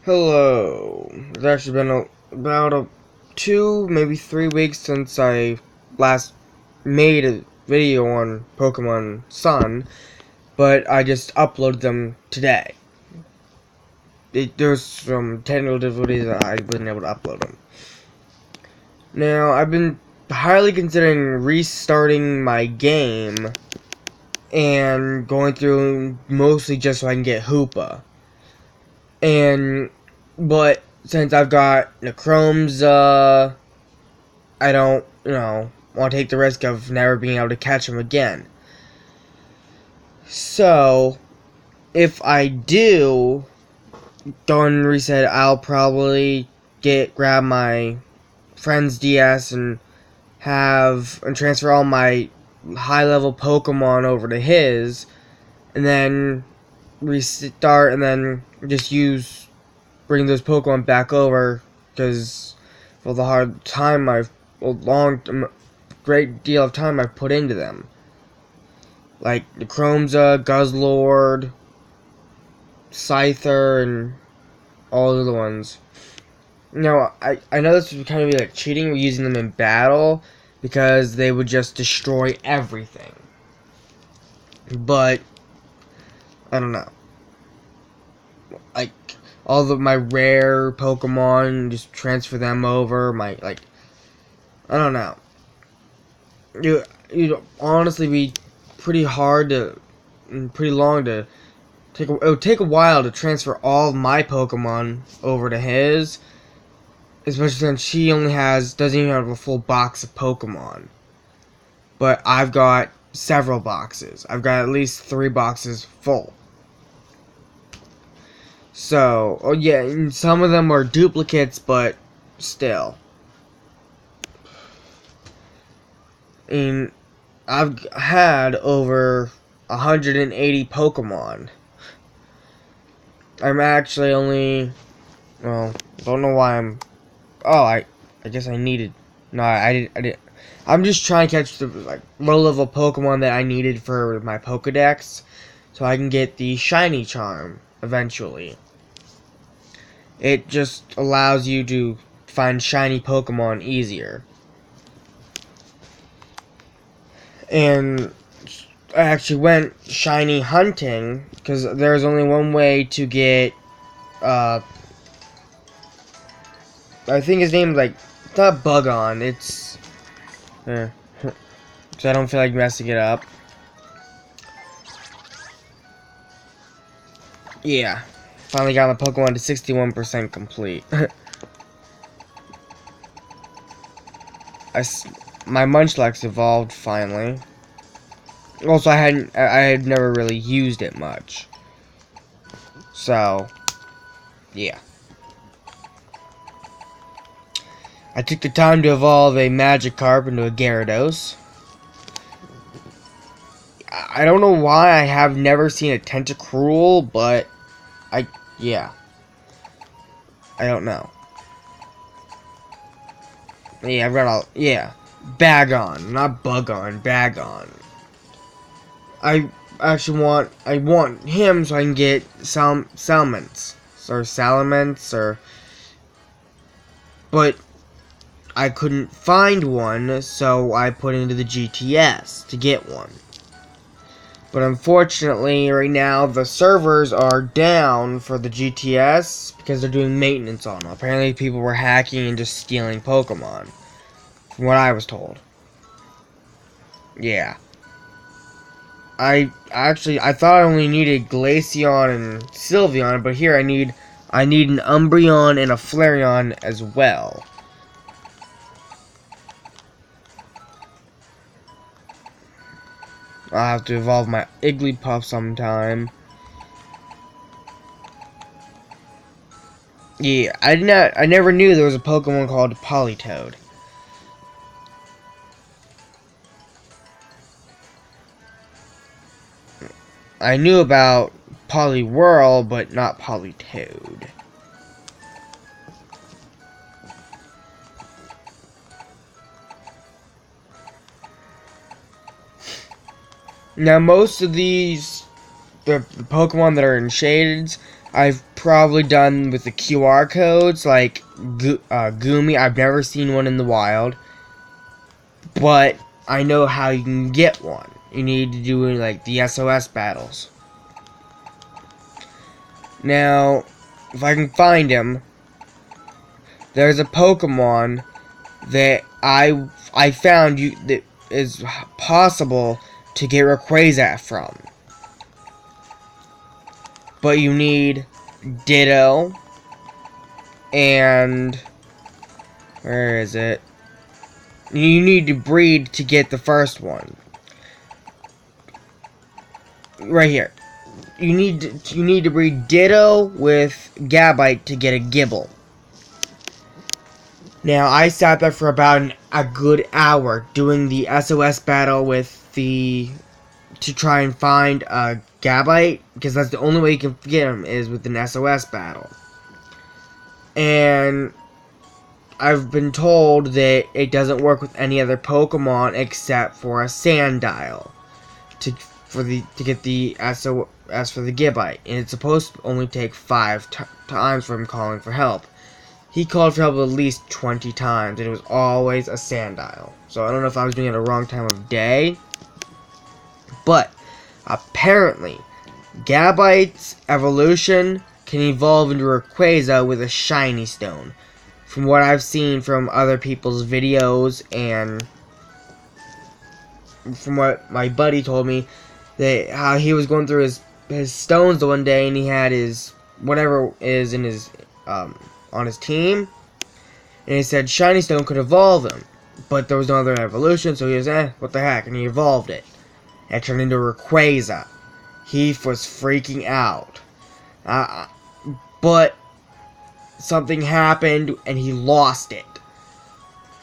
Hello. It's actually been about 2, maybe 3 weeks since I last made a video on Pokemon Sun, but I just uploaded them today. There's some technical difficulties that I wasn't able to upload them. Now, I've been highly considering restarting my game and going through mostly just so I can get Hoopa. But since I've got Necromza, I don't, want to take the risk of never being able to catch him again. So, if I do go and reset, I'll probably grab my friend's DS and transfer all my high-level Pokemon over to his, and then restart, and then just bring those Pokemon back over, because for the great deal of time I've put into them. Like Necromza, Guzzlord, Scyther, and all the other ones. Now, I know this would kind of be like cheating using them in battle, because they would just destroy everything. But, I don't know. Like, my rare Pokemon, just transfer them over. I don't know. You'd honestly be pretty long to it would take a while to transfer all of my Pokemon over to his, especially since she doesn't even have a full box of Pokemon. But I've got several boxes. I've got at least 3 boxes full. So, and some of them are duplicates, but still. And I've had over 180 Pokemon. I'm actually only, don't know why I guess I needed, no, I did. I'm just trying to catch the, low-level Pokemon that I needed for my Pokedex, so I can get the Shiny Charm, eventually. It just allows you to find shiny Pokemon easier. And I actually went shiny hunting, because there's only one way to get, I think his name's it's not Bugon, it's, so I don't feel like messing it up. Yeah, finally got my Pokemon to 61% complete. My Munchlax evolved finally. Also, I had never really used it much. So, yeah. I took the time to evolve a Magikarp into a Gyarados. I don't know why I have never seen a Tentacruel, but yeah. I don't know. Yeah, I've got Bagon, not Bugon, Bagon. I want him so I can get Salamence, but I couldn't find one, so I put into the GTS to get one. But unfortunately, right now, the servers are down for the GTS because they're doing maintenance on them. Apparently, people were hacking and just stealing Pokemon, from what I was told. Yeah. I thought I only needed Glaceon and Sylveon, but here I need an Umbreon and a Flareon as well. I'll have to evolve my Igglypuff sometime. Yeah, I never knew there was a Pokemon called Politoed. I knew about Poliwhirl, but not Politoed. Now, most of the Pokemon that are in Shadeds, I've probably done with the QR codes, like Goomy. I've never seen one in the wild, but I know how you can get one. You need to do like the SOS battles. Now, if I can find him, there's a Pokemon that I found that is possible to get Rayquaza from. But you need Ditto and where is it? You need to breed to get the first one. Right here. You need to breed Ditto with Gabite to get a Gible. Now I sat there for about a good hour doing the SOS battle with to try and find a Gabite, because that's the only way you can get him is with an SOS battle. And I've been told that it doesn't work with any other Pokemon except for a Sandile to get the SOS for the Gabite, and it's supposed to only take 5 times for him calling for help. He called for help at least 20 times, and it was always a Sandile. So I don't know if I was doing it at a wrong time of day, but apparently Gabite's evolution can evolve into Rayquaza with a shiny stone. From what I've seen from other people's videos and from what my buddy told me, that how he was going through his stones the one day and he had his whatever is in his on his team, and he said shiny stone could evolve him, but there was no other evolution, so he was what the heck, and he evolved it. And it turned into Rayquaza. He was freaking out. But something happened and he lost it.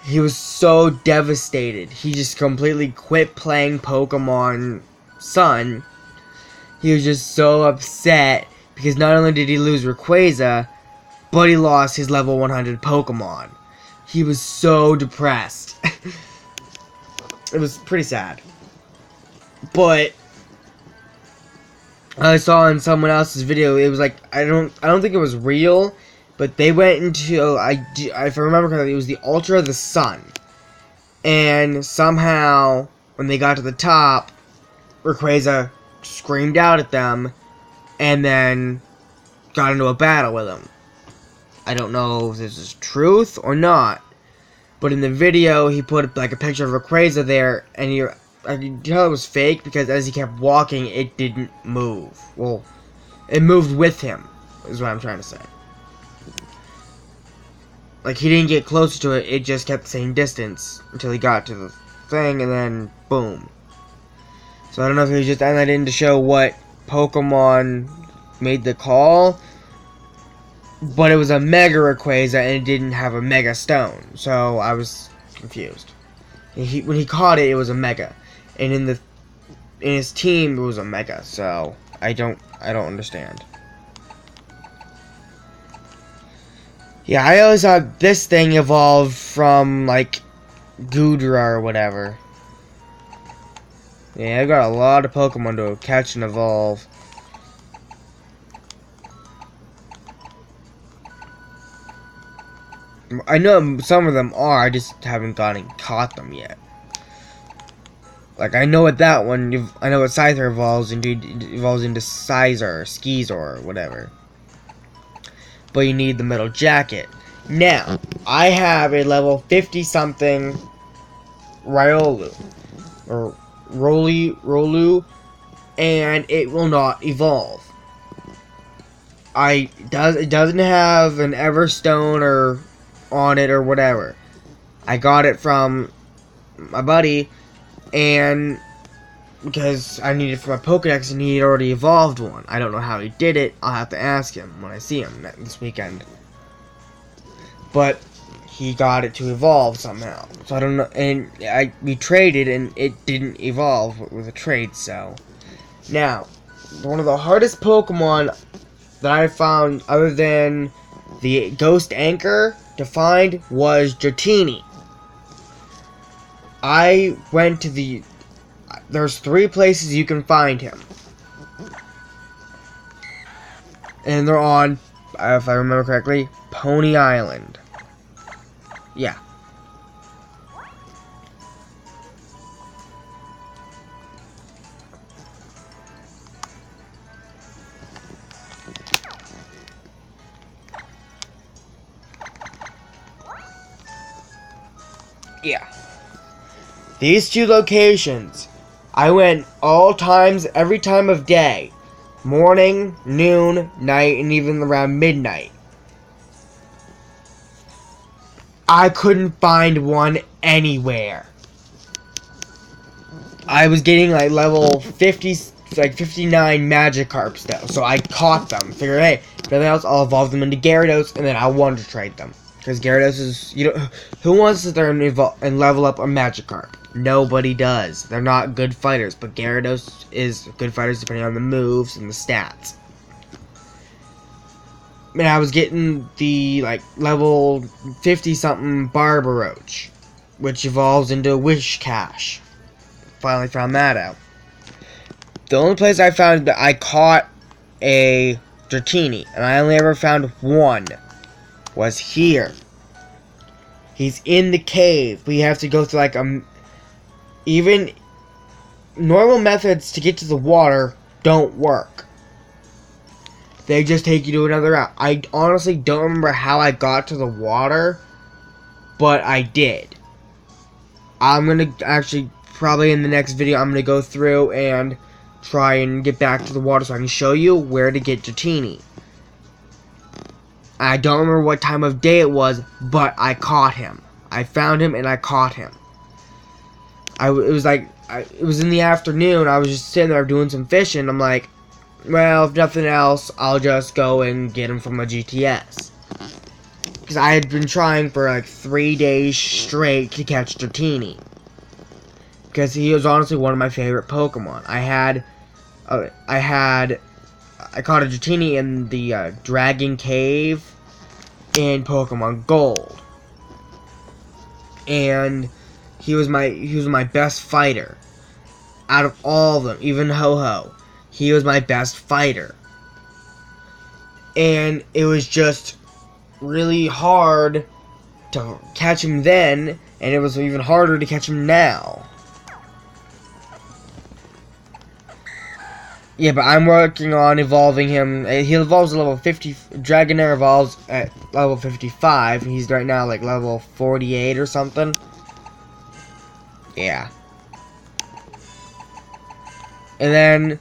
He was so devastated. He just completely quit playing Pokemon Sun. He was just so upset because not only did he lose Rayquaza, but he lost his level 100 Pokemon. He was so depressed. It was pretty sad. But I saw in someone else's video, it was like, I don't think it was real, but they went into, if I remember correctly, it was the Ultra of the Sun. And somehow, when they got to the top, Rayquaza screamed out at them, and then got into a battle with him. I don't know if this is truth or not, but in the video, he put like a picture of Rayquaza there, and I could tell it was fake because as he kept walking, it didn't move. Well, it moved with him, is what I'm trying to say. Like, he didn't get closer to it, it just kept the same distance until he got to the thing, and then, boom. So I don't know if he was just adding that in to show what Pokemon made the call, but it was a Mega Rayquaza, and it didn't have a Mega Stone, so I was confused. When he caught it, it was a Mega. And in his team, it was a Mega, so I don't understand. Yeah, I always thought this thing evolved from, like, Goodra or whatever. Yeah, I've got a lot of Pokemon to catch and evolve. I know some of them are, I just haven't caught them yet. Like, I know what that one, I know what Scyther evolves into Scizor, or Skeezor, or whatever. But you need the metal jacket. Now, I have a level 50-something Riolu, or Rolu, and it will not evolve. It doesn't have an Everstone or on it or whatever. I got it from my buddy, and because I needed it for my Pokedex, and he had already evolved one. I don't know how he did it. I'll have to ask him when I see him this weekend. But he got it to evolve somehow. So I don't know. And we traded, and it didn't evolve with a trade. So now, one of the hardest Pokemon that I found, other than the Ghost Anchor, to find was Dratini. I went to there's 3 places you can find him. And they're on, if I remember correctly, Pony Island. Yeah. Yeah. These two locations, I went all times, every time of day. Morning, noon, night, and even around midnight. I couldn't find one anywhere. I was getting like level 50, like 59 Magikarps though, so I caught them. Figured, hey, if nothing else, I'll evolve them into Gyarados, and then I wanted to trade them. Because Gyarados is, who wants to sit there and level up a Magikarp? Nobody does. They're not good fighters, but Gyarados is good fighters depending on the moves and the stats. And I was getting the, like, level 50-something Barbaroach, which evolves into Whiscash. Finally found that out. The only place I found that I caught a Dratini, and I only ever found one, was here. He's in the cave. We have to go through like even normal methods to get to the water don't work. They just take you to another route. I honestly don't remember how I got to the water, but I did. I'm gonna actually probably in the next video I'm gonna go through and try and get back to the water so I can show you where to get Dratini. I don't remember what time of day it was, but I caught him. I found him and I caught him. It was in the afternoon. I was just sitting there doing some fishing. I'm like, well, if nothing else, I'll just go and get him from a GTS. Because I had been trying for like 3 days straight to catch Dratini. Because he was honestly one of my favorite Pokemon. I caught a Dratini in the Dragon Cave in Pokemon Gold, and he was my best fighter out of all of them. Even Ho-Oh, he was my best fighter, and it was just really hard to catch him then, and it was even harder to catch him now. Yeah, but I'm working on evolving him. He evolves at level 50. Dragonair evolves at level 55. He's right now like level 48 or something. Yeah. And then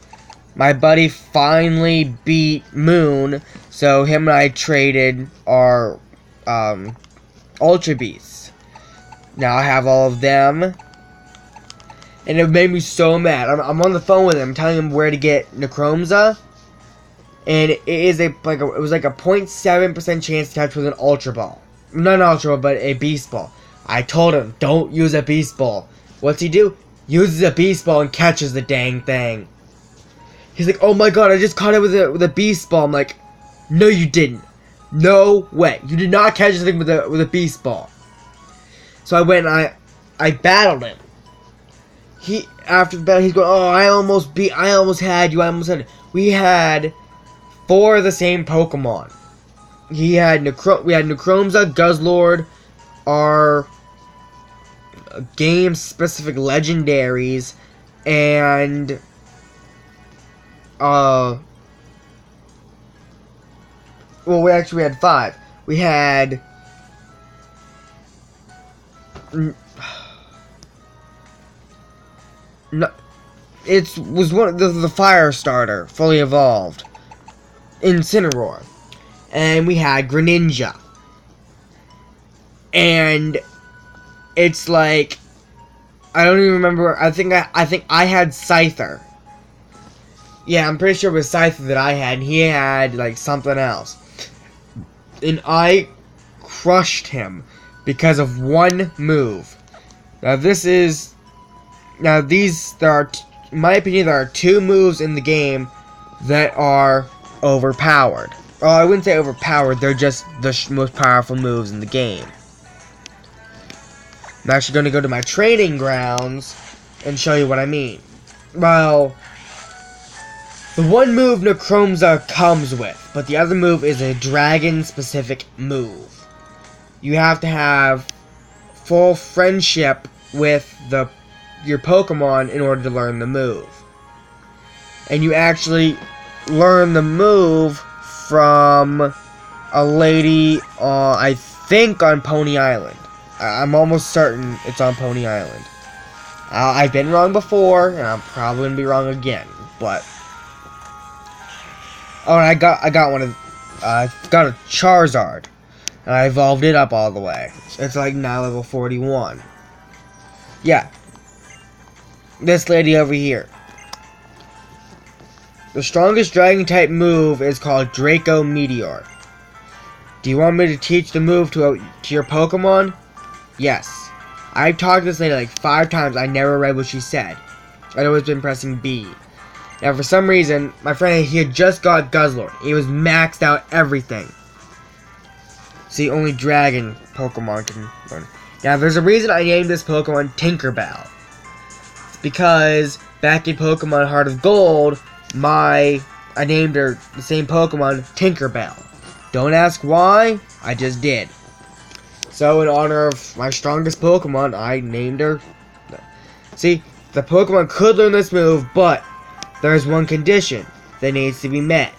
my buddy finally beat Moon, so him and I traded our Ultra Beasts. Now I have all of them. And it made me so mad. I'm on the phone with him, telling him where to get Necromza, and it was like a 0.7% chance to catch with an Ultra Ball. Not an Ultra Ball, but a Beast Ball. I told him, don't use a Beast Ball. What's he do? Uses a Beast Ball and catches the dang thing. He's like, oh my god, I just caught it with a Beast Ball. I'm like, no, you didn't. No way. You did not catch the thing with a Beast Ball. So I went and I battled him. After the battle, he's going, oh, I almost had you, We had 4 of the same Pokemon. We had Necromza, Guzzlord, our game-specific legendaries, and, well, we had 5. We had, no, it was one of the fire starter, fully evolved, Incineroar, and we had Greninja, and it's like, I don't even remember. I think I had Scyther. Yeah, I'm pretty sure it was Scyther that I had, and he had like something else, and I crushed him because of one move. Now in my opinion, there are 2 moves in the game that are overpowered. Well, I wouldn't say overpowered, they're just the most powerful moves in the game. I'm actually going to go to my training grounds and show you what I mean. Well, The one move Necromza comes with, but the other move is a dragon-specific move. You have to have full friendship with your Pokemon in order to learn the move. And you actually learn the move from a lady, I think on Pony Island. I'm almost certain it's on Pony Island. I've been wrong before, and I'm probably going to be wrong again, but... Oh, and I got one of... got a Charizard. And I evolved it up all the way. It's like now level 41. Yeah. This lady over here. The strongest Dragon-type move is called Draco Meteor. Do you want me to teach the move to your Pokemon? Yes. I've talked to this lady like 5 times. I never read what she said. I'd always been pressing B. Now, for some reason, my friend, he had just got Guzzlord. He was maxed out everything. See, only Dragon Pokemon can learn. Now, there's a reason I named this Pokemon Tinkerbell. It's because back in Pokemon Heart of Gold, I named her the same Pokemon Tinkerbell. Don't ask why, I just did. So, in honor of my strongest Pokemon, I named her. See, the Pokemon could learn this move, but there's one condition that needs to be met.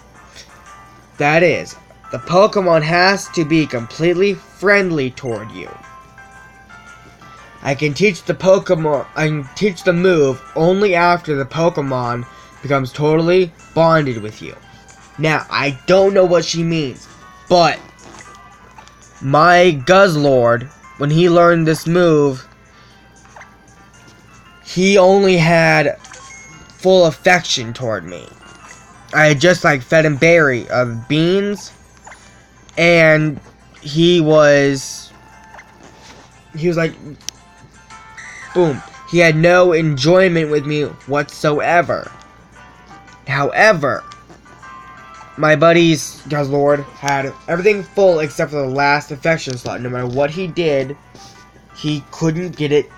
That is, the Pokemon has to be completely friendly toward you. I can teach the move only after the Pokemon becomes totally bonded with you. Now, I don't know what she means, but my Guzzlord, when he learned this move, he only had full affection toward me. I had just like fed him beans, and he was like, boom. He had no enjoyment with me whatsoever. However, my buddy's Guzzlord had everything full except for the last affection slot. No matter what he did, he couldn't get it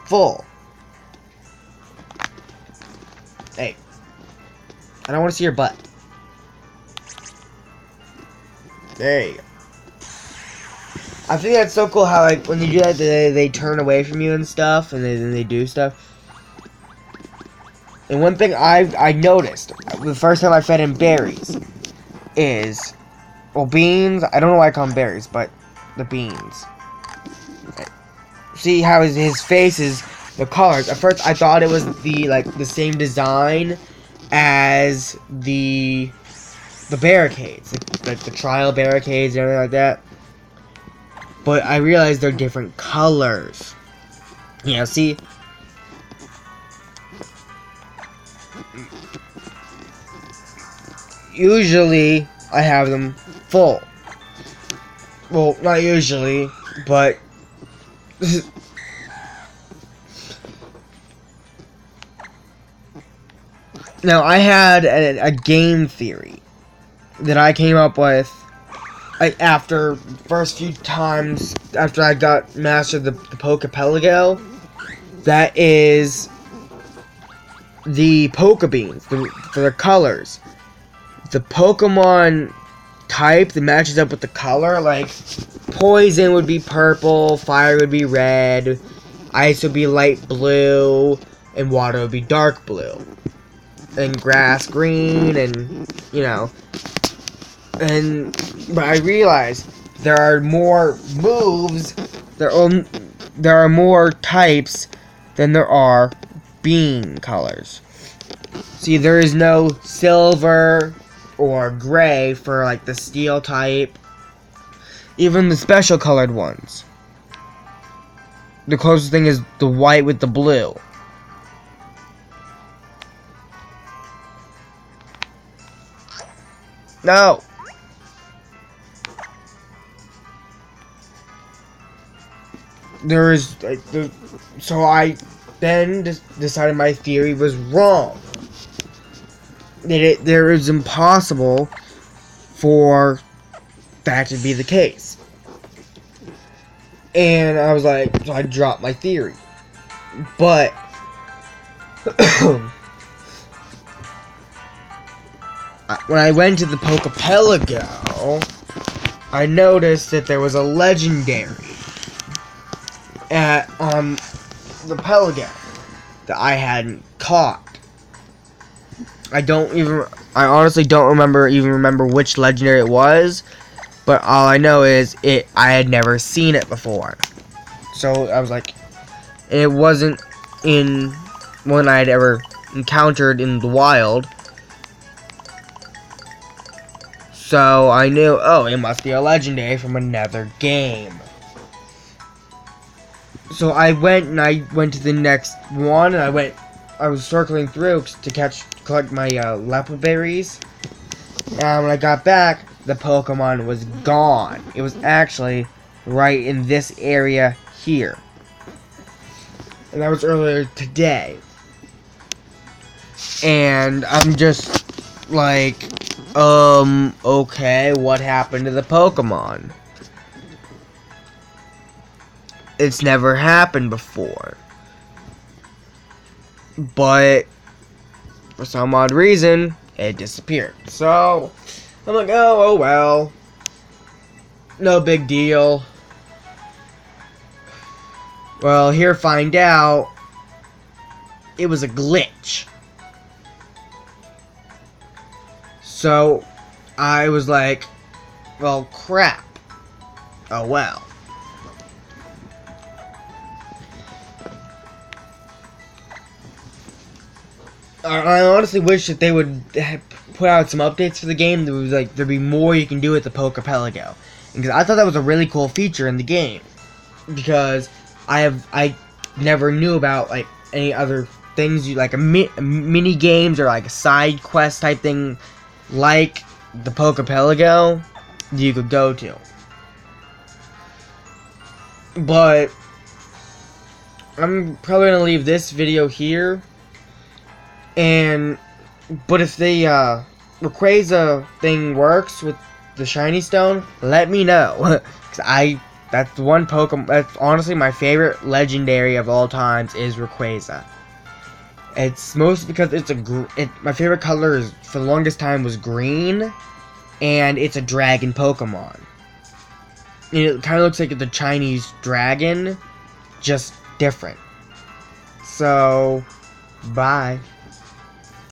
full. Hey, I don't want to see your butt. There you go. I think that's so cool how, like, when you do that, they turn away from you and stuff, and then they do stuff. And one thing I noticed, the first time I fed him berries, is, well, beans, I don't know why I call them berries, but the beans. See how his face is, the colors. At first, I thought it was the same design as the barricades, like the trial barricades and everything like that. But I realized they're different colors. Yeah, see? Usually, I have them full. Well, not usually, but... Now, I had a game theory that I came up with after first few times after I got mastered the Pokepelago. That is the Pokebeans, for the colors. The Pokemon type that matches up with the color, like Poison would be purple, Fire would be red, Ice would be light blue, and Water would be dark blue. And Grass green, and, you know. But I realized there are more moves, there are more types than there are bean colors. See, there is no silver or gray for, like, the steel type. Even the special colored ones. The closest thing is the white with the blue. No! There is, so I then decided my theory was wrong. That there is impossible for that to be the case. And I was like, so I dropped my theory. But when I went to the Pokepelago, I noticed that there was a legendary at the Pelago that I hadn't caught. I honestly don't remember which legendary it was, but all I know is I had never seen it before. So I was like, and it wasn't in one I had ever encountered in the wild. So I knew, oh, it must be a legendary from another game. So I went to the next one, and I was circling through to collect my Leppa berries. And when I got back, the Pokemon was gone. It was actually right in this area here. And that was earlier today. And I'm just like, okay, what happened to the Pokemon? It's never happened before. But for some odd reason, it disappeared. So I'm like, oh well. No big deal. Well, here find out it was a glitch. So I was like, well, crap. Oh well. I honestly wish that they would put out some updates for the game. There was like there'd be more you can do with the Pokepelago, because I thought that was a really cool feature in the game. Because I never knew about like any other things like mini games or like a side quest type thing like the Pokepelago you could go to. But I'm probably gonna leave this video here. But if the Rayquaza thing works with the shiny stone, let me know. Cause that's the one Pokemon. That's honestly my favorite legendary of all times is Rayquaza. It's mostly because my favorite color is for the longest time was green, and it's a dragon Pokemon. And it kind of looks like the Chinese dragon, just different. So, bye.